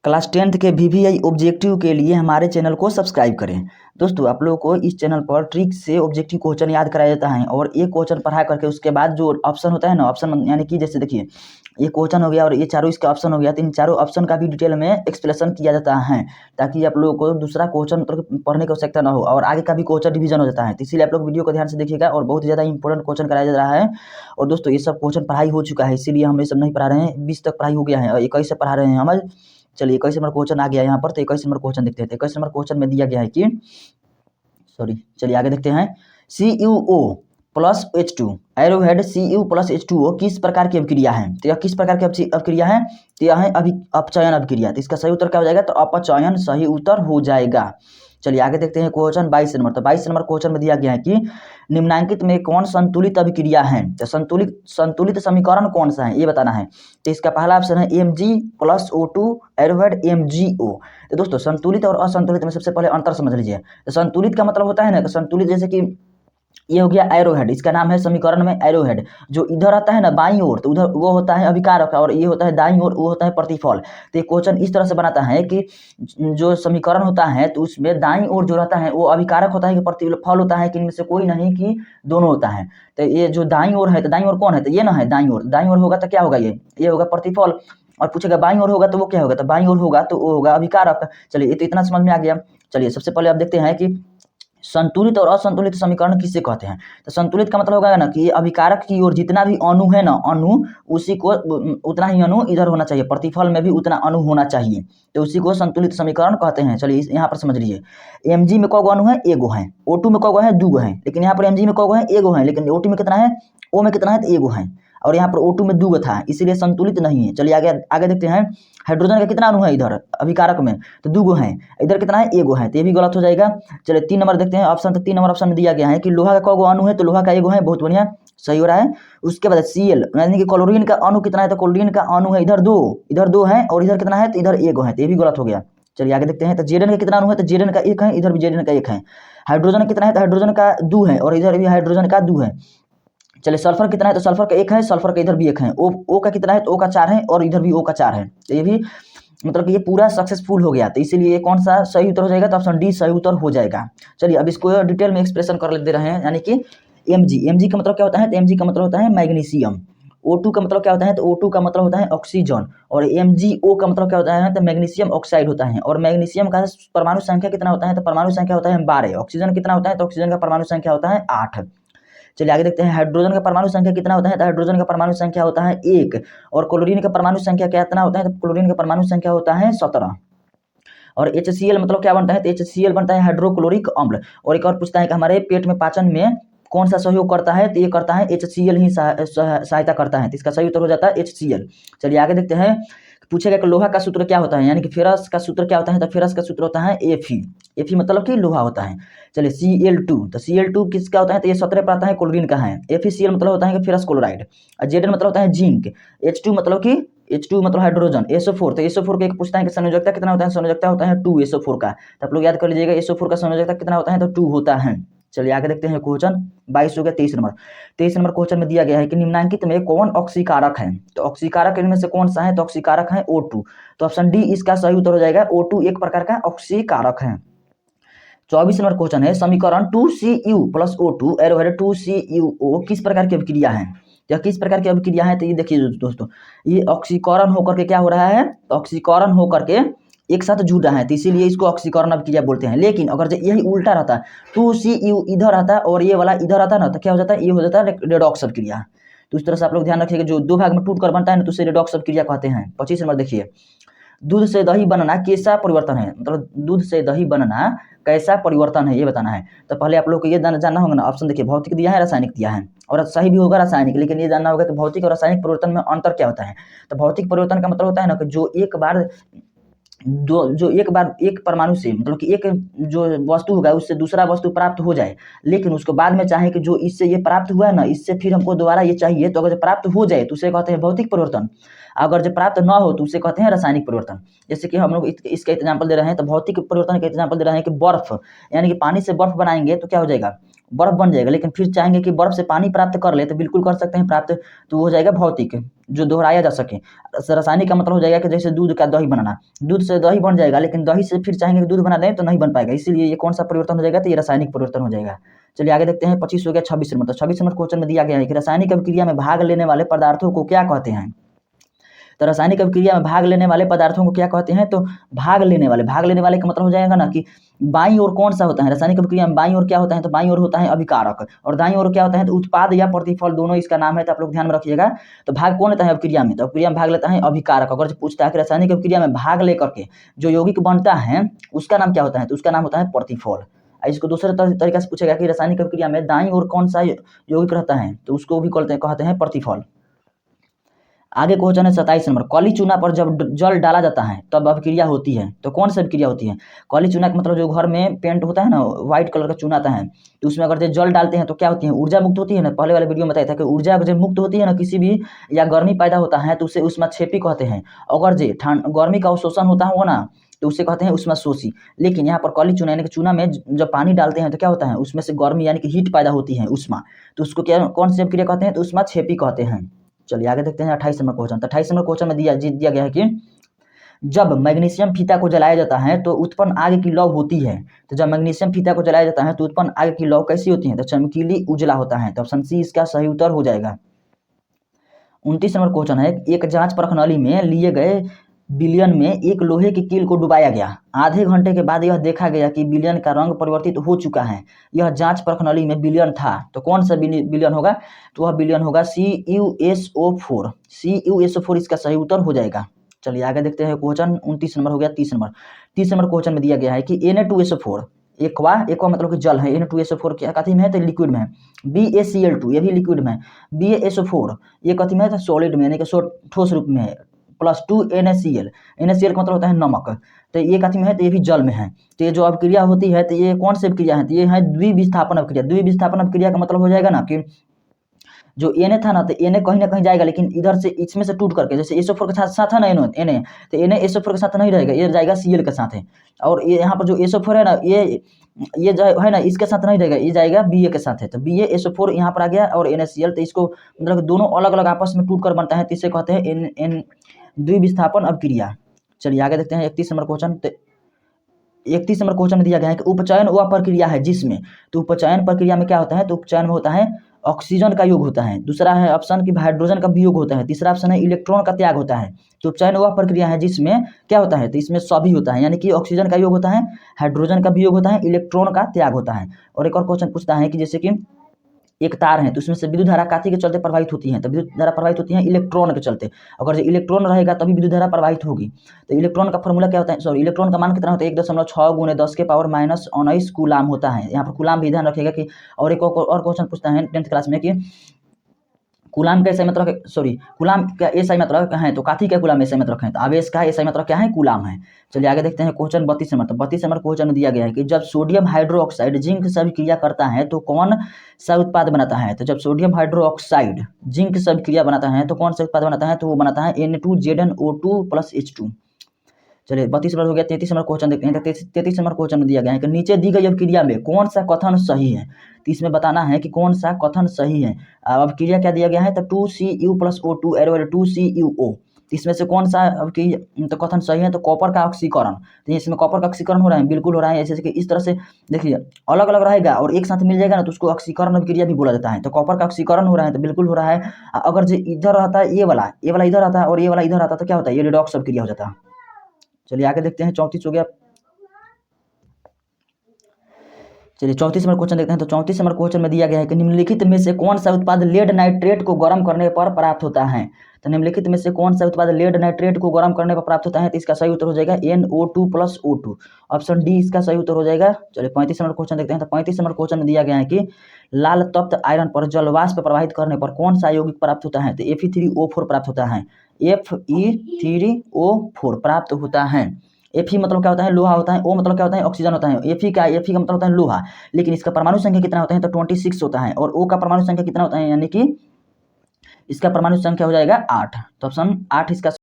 Class 10th के VVI objective के लिए हमारे चैनल को सब्सक्राइब करें। दोस्तों आप लोगों को इस चैनल पर ट्रिक से ऑब्जेक्टिव क्वेश्चन याद कराया जाता है और एक क्वेश्चन पढ़ा करके उसके बाद जो ऑप्शन होता है ना, ऑप्शन यानी कि जैसे देखिए ये क्वेश्चन हो गया और ये चारों इसका ऑप्शन हो गया, तो इन चारों ऑप्शन का भी डिटेल में एक्सप्लेनेशन किया जाता है ताकि आप लोगों को दूसरा क्वेश्चन मतलब पढ़ने की आवश्यकता ना हो और आगे का भी क्वेश्चन रिवीजन हो जाता है। तो इसीलिए आप लोग वीडियो को ध्यान से देखिएगा और बहुत ज़्यादा इंपॉर्टेंट क्वेश्चन कराया जा रहा है। और दोस्तों ये सब क्वेश्चन पढ़ाई हो चुका है, इसीलिए हम ये सब नहीं पढ़ा रहे हैं। 20 तक पढ़ाई हो गया है और 21 से पढ़ा रहे हैं हम आज। चलिए 21 नंबर क्वेश्चन आ गया यहाँ पर, तो 21 नंबर क्वेश्चन देखते हैं। तो 21 नंबर क्वेश्चन में दिया गया है कि चलिए आगे देखते हैं। CuO plus H2 arrowhead CU plus H2O किस प्रकार की अभिक्रिया है? तो यह किस प्रकार की अभिक्रिया है? तो यह है अपचयन अभिक्रिया। तो इसका सही उत्तर क्या हो जाएगा? तो अपचयन सही उत्तर हो जाएगा। चलिए आगे देखते हैं क्वेश्चन 22 नंबर। तो 22 नंबर क्वेश्चन में दिया गया है कि निम्नांकित में कौन संतुलित अभिक्रिया है? तो संतुलित समीकरण कौन सा है ये बताना है। तो इसका पहला ऑप्शन है Mg plus O2 arrowhead MgO। तो दोस्तों संतुलित और असंतुलित में सबसे पहले अंतर समझ लीजिए। तो संतुलित का मतलब होता है ना, संतुलित जैसे कि ये हो गया एरोहेड, इसका नाम है समीकरण में एरोहेड। जो इधर आता है ना बाईं ओर, तो उधर वो होता है अभिकारक और ये होता है दाईं ओर, वो होता है प्रतिफल। तो ये क्वेश्चन इस तरह से बनाता है कि जो समीकरण होता है तो उसमें दाईं ओर जो रहता है वो अभिकारक होता है कि प्रतिफल होता है कि इनमें से कोई नहीं कि दोनों होता है। तो ये जो दाईं ओर है, तो दाईं ओर कौन है? तो ये ना है दाईं ओर होगा तो क्या होगा? ये होगा प्रतिफल। और पूछेगा बाईं ओर होगा तो वो क्या होगा? तो बाईं ओर होगा तो वो होगा अभिकारक। चलिए ये तो इतना समझ में आ गया। चलिए सबसे पहले आप देखते हैं कि संतुलित और असंतुलित समीकरण किससे कहते हैं। तो संतुलित का मतलब होगा ना कि अभिकारक की ओर जितना भी अणु है ना, अणु उसी को उतना ही अणु इधर होना चाहिए, प्रतिफल में भी उतना अणु होना चाहिए, तो उसी को संतुलित समीकरण कहते हैं। चलिए यहाँ पर समझ लीजिए। Mg में कौगो अणु है? एगो है। O2 में कौगो है? दूगो है। लेकिन यहाँ पर Mg में कौगो है? एगो है। लेकिन O2 में कितना है? O में कितना है? तो एगो है। और यहाँ पर O2 में दूगो था, इसीलिए संतुलित नहीं है। चलिए आगे देखते हैं। हाइड्रोजन का कितना अणु है इधर अभिकारक में? तो दूगो है। इधर कितना है? एगो है, तो ये भी गलत हो जाएगा। चलिए 3 नंबर देखते हैं ऑप्शन। तो 3 नंबर ऑप्शन में दिया गया है कि लोहा का कौगो अणु है? तो लोहा का एगो है, बहुत बढ़िया, सही हो रहा है। उसके बाद Cl यानी कि क्लोरीन का अणु कितना है? तो क्लोरीन का अणु है इधर दो है और इधर कितना है? तो इधर एगो है, तो ये भी गलत हो गया। चलिए आगे देखते हैं। तो Zn का कितना अणु है? तो Zn का 1 है, इधर भी Zn का 1 है। हाइड्रोजन कितना है? तो हाइड्रोजन का 2 है और इधर भी हाइड्रोजन का 2 है। चलिए सल्फर कितना है? तो सल्फर का 1 है, सल्फर का इधर भी 1 है। O का कितना है? तो O का 4 है और इधर भी O का 4 है। तो ये भी मतलब कि ये पूरा सक्सेसफुल हो गया। तो इसीलिए ये कौन सा सही उत्तर हो जाएगा? तो ऑप्शन डी सही उत्तर हो जाएगा। चलिए अब इसको डिटेल में एक्सप्रेशन कर दे रहे हैं। यानी कि Mg का मतलब क्या होता है? तो Mg का मतलब होता है मैग्नीशियम। O2 का मतलब क्या होता है? तो O2 का मतलब होता है ऑक्सीजन। और MgO का मतलब क्या होता है? तो मैग्नीशियम ऑक्साइड होता है। और मैग्नीशियम का परमाणु संख्या कितना होता है? तो परमाणु संख्या होता है 12। ऑक्सीजन कितना होता है? तो ऑक्सीजन का परमाणु संख्या होता है 8। चलिए आगे देखते हैं। हाइड्रोजन का परमाणु संख्या कितना होता है? तो हाइड्रोजन का परमाणु संख्या होता है 1। और क्लोरीन का परमाणु संख्या कितना होता है? तो क्लोरीन का परमाणु संख्या होता है 17। और HCl मतलब क्या बनता है? तो HCl बनता है हाइड्रोक्लोरिक अम्ल। और एक और पूछता है कि हमारे पेट में पाचन में कौन सा सहयोग करता है? तो ये करता है HCl ही सहायता करता है। तो इसका सही उत्तर हो जाता है HCl। चलिए आगे देखते हैं। पूछेगा कि लोहा का सूत्र क्या होता है, यानी कि फेरस का सूत्र क्या होता है? तो फेरस का सूत्र होता है Fe मतलब कि लोहा होता है। चलिए Cl2, तो Cl2 किसका होता है? तो ये 17 पर आता है, क्लोरीन का है। FeCl मतलब होता है कि फेरस क्लोराइड। और Zn मतलब होता है जिंक। H2 मतलब कि H2 मतलब हाइड्रोजन। SO4, तो SO4 के पूछता है कि संयोजकता कितना होता है? संयोजकता होता है 2 SO4 का। तो आप लोग याद कर लीजिएगा SO4 का संयोजकता कितना होता है? तो 2 होता है। चलिए आगे देखते हैं क्वेश्चन 22 हो गया। 23 नंबर क्वेश्चन में दिया गया है कि निम्नांकित में कौन ऑक्सीकारक है? तो ऑक्सीकारक इनमें से कौन सा है? तो ऑक्सीकारक है O2। तो ऑप्शन डी इसका सही उत्तर हो जाएगा। O2 एक प्रकार का ऑक्सीकारक है। 24 नंबर क्वेश्चन है समीकरण 2Cu plus O2 arrowhead 2CuO किस प्रकार की अभिक्रिया है? यह किस प्रकार की अभिक्रिया है? तो ये देखिए दोस्तों, ये ऑक्सीकरण होकर के क्या हो रहा है? ऑक्सीकरण होकर के एक साथ जुड़ रहा है, तो इसीलिए इसको ऑक्सीकरण अभिक्रिया बोलते हैं। लेकिन अगर यही उल्टा रहता, 2Cu इधर आता और ये वाला इधर आता ना, तो क्या हो जाता है? ये हो जाता है रेडॉक्स अभिक्रिया। तो इस तरह से आप लोग ध्यान रखिएगा, जो दो भाग में टूट कर बनता है ना, तो उसे रेडॉक्स अभिक्रिया कहते हैं। 25 नंबर देखिए। दूध से दही बनना कैसा परिवर्तन है? मतलब दूध से दही बनना कैसा परिवर्तन है ये बताना है। तो पहले आप लोग को ये जानना होगा ना। ऑप्शन देखिए, भौतिक दिया है, रासायनिक दिया है, और सही भी होगा रासायनिक, लेकिन ये जानना होगा कि भौतिक और रासायनिक परिवर्तन में अंतर क्या होता है। तो भौतिक परिवर्तन का मतलब होता है ना कि जो एक परमाणु से मतलब कि एक जो वस्तु होगा उससे दूसरा वस्तु प्राप्त हो जाए, लेकिन उसको बाद में चाहे कि जो इससे ये प्राप्त हुआ है ना, इससे फिर हमको दोबारा ये चाहिए, तो अगर जब प्राप्त हो जाए तो उसे कहते हैं भौतिक परिवर्तन। अगर जब प्राप्त न हो तो उसे कहते हैं रासायनिक परिवर्तन। जैसे कि हम लोग इसका एग्जाम्पल दे रहे हैं, तो भौतिक परिवर्तन का एग्जाम्पल दे रहे हैं कि बर्फ, यानी कि पानी से बर्फ बनाएंगे तो क्या हो जाएगा? बर्फ बन जाएगा, लेकिन फिर चाहेंगे कि बर्फ से पानी प्राप्त कर ले तो बिल्कुल कर सकते हैं प्राप्त, तो वो हो जाएगा भौतिक, जो दोहराया जा सके। रासायनिक का मतलब हो जाएगा कि जैसे दूध का दही बनाना, दूध से दही बन जाएगा, लेकिन दही से फिर चाहेंगे कि दूध बना दें तो नहीं बन पाएगा, इसीलिए ये कौन सा परिवर्तन हो जाएगा, तो ये रासायनिक परिवर्तन हो जाएगा। चलिए आगे देखते हैं, 25 हो गया। 26 नंबर, तो 26 नंबर क्वेश्चन में दिया गया है कि रासायनिक अभिक्रिया में भाग लेने वाले पदार्थों को क्या कहते हैं। तो रासायनिक अभिक्रिया में भाग लेने वाले पदार्थों को क्या कहते हैं, तो भाग लेने वाले का मतलब हो जाएगा ना कि बाईं ओर कौन सा होता है, रासायनिक अभिक्रिया में बाईं ओर क्या होता है, तो बाईं ओर होता है अभिकारक, और दाईं ओर क्या होता है, तो उत्पाद या प्रतिफल, दोनों इसका नाम है, तो आप लोग ध्यान में रखिएगा। तो भाग कौन लेता है अभिक्रिया में, तो अभिक्रिया में भाग लेता है अभिकारक। अगर पूछता है कि रासायनिक अभिक्रिया में भाग लेकर के जो यौगिक बनता है उसका नाम क्या होता है, तो उसका नाम होता है प्रतिफल। इसको दूसरे तरीके से पूछेगा कि रासायनिक अभिक्रिया में दाईं ओर कौन सा यौगिक रहता है, तो उसको भी कहते हैं प्रतिफल। आगे क्वेश्चन है 27 नंबर, काली चूना पर जब जल डाला जाता है तब अभिक्रिया होती है, तो कौन सी अभिक्रिया होती है। काली चूना का मतलब जो घर में पेंट होता है ना, व्हाइट कलर का चूना आता है, तो उसमें अगर जल डालते हैं तो क्या होती है, ऊर्जा मुक्त होती है ना। पहले वाले वीडियो में बताया था कि ऊर्जा जब मुक्त होती है ना किसी भी, या गर्मी पैदा होता है तो उसे उष्माक्षेपी कहते हैं। अगर जो गर्मी का अवशोषण होता है वो ना, तो उसे कहते हैं उष्माशोषी। लेकिन यहाँ पर काली चूना यानी कि चूना में जब पानी डालते हैं तो क्या होता है, उसमें से गर्मी यानी कि हीट पैदा होती है, उष्मा, तो उसको क्या कौन सी अभिक्रिया कहते हैं, तो उष्माक्षेपी कहते हैं। चलिए आगे देखते हैं 28 नंबर क्वेश्चन। तो 28 नंबर क्वेश्चन में दिया गया है कि जब मैग्नीशियम फीता को जलाया जाता है तो उत्पन्न आग की लौ होती है। तो जब मैग्नीशियम फीता को जलाया जाता है तो उत्पन्न आग की लौ कैसी होती है, तो चमकीली उजला होता है। तो ऑप्शन सी इसका सही उत्तर हो जाएगा। 29 नंबर क्वेश्चन है, एक जांच प्रखनली में लिए गए विलयन में एक लोहे की कील को डुबाया गया। आधे घंटे के बाद यह देखा गया कि विलयन का रंग परिवर्तित हो चुका है। यह जांच प्रखनली में विलयन था, तो कौन सा विलयन होगा, तो वह विलयन होगा CuSO4। CuSO4 इसका सही उत्तर हो जाएगा। चलिए आगे देखते हैं क्वेश्चन 29 नंबर हो गया। 30 नंबर क्वेश्चन में दिया गया है कि Na2SO4 एक्वा मतलब कि जल है, Na2SO4 क्या कथी में है, तो लिक्विड में है। BaCl2 ये भी लिक्विड में है। BaSO4 ये कथी में है, तो सॉलिड में यानी कि ठोस रूप में है। +2 NaCl, NaCl का मतलब होता है नमक, तो ये कथी में है, तो ये भी जल में है। तो ये जो अभिक्रिया होती है तो ये कौन सी अभिक्रिया है, तो ये है द्विविस्थापन अभिक्रिया। द्विविस्थापन अभिक्रिया का मतलब हो जाएगा ना कि जो Na था ना, तो Na कहीं ना कहीं जाएगा, लेकिन इधर से इसमें से टूट करके, जैसे SO4 के साथ है ना Na, तो Na SO4 के साथ नहीं रहेगा, ये जाएगा Cl के साथ है। और ये यहाँ पर जो SO4 है ना, ये जो है ना इसके साथ नहीं रहेगा, ये जाएगा Ba के साथ है। तो BaSO4 यहाँ पर आ गया और NaCl, तो इसको मतलब दोनों अलग अलग आपस में टूट कर बनता है, तो इसे कहते हैं द्विविस्थापन अभिक्रिया। चलिए आगे देखते हैं 31 नंबर क्वेश्चन। 31 नंबर क्वेश्चन में दिया गया है कि उपचयन वह प्रक्रिया है जिसमें, तो उपचयन प्रक्रिया में क्या होता है, तो उपचयन में होता है ऑक्सीजन का योग होता है। दूसरा है ऑप्शन की हाइड्रोजन का वियोग होता है। तीसरा ऑप्शन है इलेक्ट्रॉन का त्याग होता है। तो उपचयन वह प्रक्रिया है जिसमें क्या होता है, तो इसमें सभी होता है, यानी कि ऑक्सीजन का योग होता है, हाइड्रोजन का वियोग होता है, इलेक्ट्रॉन का त्याग होता है। और एक और क्वेश्चन पूछता है कि जैसे कि एक तार है तो उसमें से विद्युत धारा काथी के चलते प्रवाहित होती है, तो विद्युत धारा प्रवाहित होती है इलेक्ट्रॉन के चलते। अगर जो इलेक्ट्रॉन रहेगा तभी विद्युत धारा प्रवाहित होगी। तो इलेक्ट्रॉन का फॉर्मूला क्या होता है, सॉरी इलेक्ट्रॉन का मान कितना होता है, 1.6 × 10⁻⁻19 कूलाम होता है। यहाँ पर कूलाम भी ध्यान रखिएगा कि। और एक और क्वेश्चन पूछता है 10th क्लास में कि कूलाम का SI मतलब, सॉरी कूलाम का SI मतलब है, तो काथी का कूलाम SI मतलब है, तो आवेश का SI मतलब क्या है, कूलाम है। चलिए आगे देखते हैं क्वेश्चन 32 नंबर। तो 32 नंबर क्वेश्चन में दिया गया है कि जब सोडियम हाइड्रोक्साइड जिंक से अभिक्रिया करता है तो कौन सा उत्पाद बनाता है। तो जब सोडियम हाइड्रोक्साइड जिंक से अभिक्रिया बनाता है तो कौन सा उत्पाद बनाता है, तो वो बनाता है Na2ZnO2 + H2। चलिए 32 नंबर हो गया। 33 नंबर क्वेश्चन देखते हैं। 33 नंबर क्वेश्चन में दिया गया है कि नीचे दी गई अभिक्रिया में कौन सा कथन सही है। तो इसमें बताना है कि कौन सा कथन सही है। अभिक्रिया क्या दिया गया है, तो 2Cu + O2 2CuO। इसमें से कौन सा तो कथन सही है, तो कॉपर का ऑक्सीकरण। तो इसमें कॉपर का ऑक्सीकरण हो रहा है, बिल्कुल हो रहा है। जैसे कि इस तरह से देखिए अलग अलग रहेगा और एक साथ मिल जाएगा ना, तो उसको ऑक्सीकरण अभिक्रिया भी बोला जाता है। तो कॉपर का ऑक्सीकरण हो रहा है, तो बिल्कुल हो रहा है। अगर जो इधर रहता है ये वाला इधर आता है और ये वाला इधर आता है, तो क्या होता है, ये रिडॉक्स अभिक्रिया हो जाता है। चलिए आगे देखते हैं 34 हो गया। चलिए 34 नंबर क्वेश्चन देखते हैं। तो 34 नंबर क्वेश्चन में दिया गया है कि निम्नलिखित में से कौन सा उत्पाद लेड नाइट्रेट को गर्म करने पर प्राप्त होता है। तो निम्नलिखित में से कौन सा उत्पाद लेड नाइट्रेट को गर्म करने पर प्राप्त होता है, तो इसका सही उत्तर हो जाएगा NO2 + O2। ऑप्शन डी इसका सही उत्तर हो जाएगा। चलिए 35 नंबर क्वेश्चन देखते हैं। तो 35 नंबर क्वेश्चन में दिया गया है कि लाल तप्त आयरन पर जलवाष्प प्रवाहित करने पर कौन सा यौगिक प्राप्त होता है, तो Fe3O4 प्राप्त होता है। Fe3O4 प्राप्त होता है। Fe मतलब क्या होता है, लोहा होता है। O मतलब क्या होता है, ऑक्सीजन होता है। Fe का मतलब होता है लोहा, लेकिन इसका परमाणु संख्या कितना होता है, तो 26 होता है। और O का परमाणु संख्या कितना होता है, यानी कि इसका परमाणु संख्या हो जाएगा 8। तो ऑप्शन 8 इसका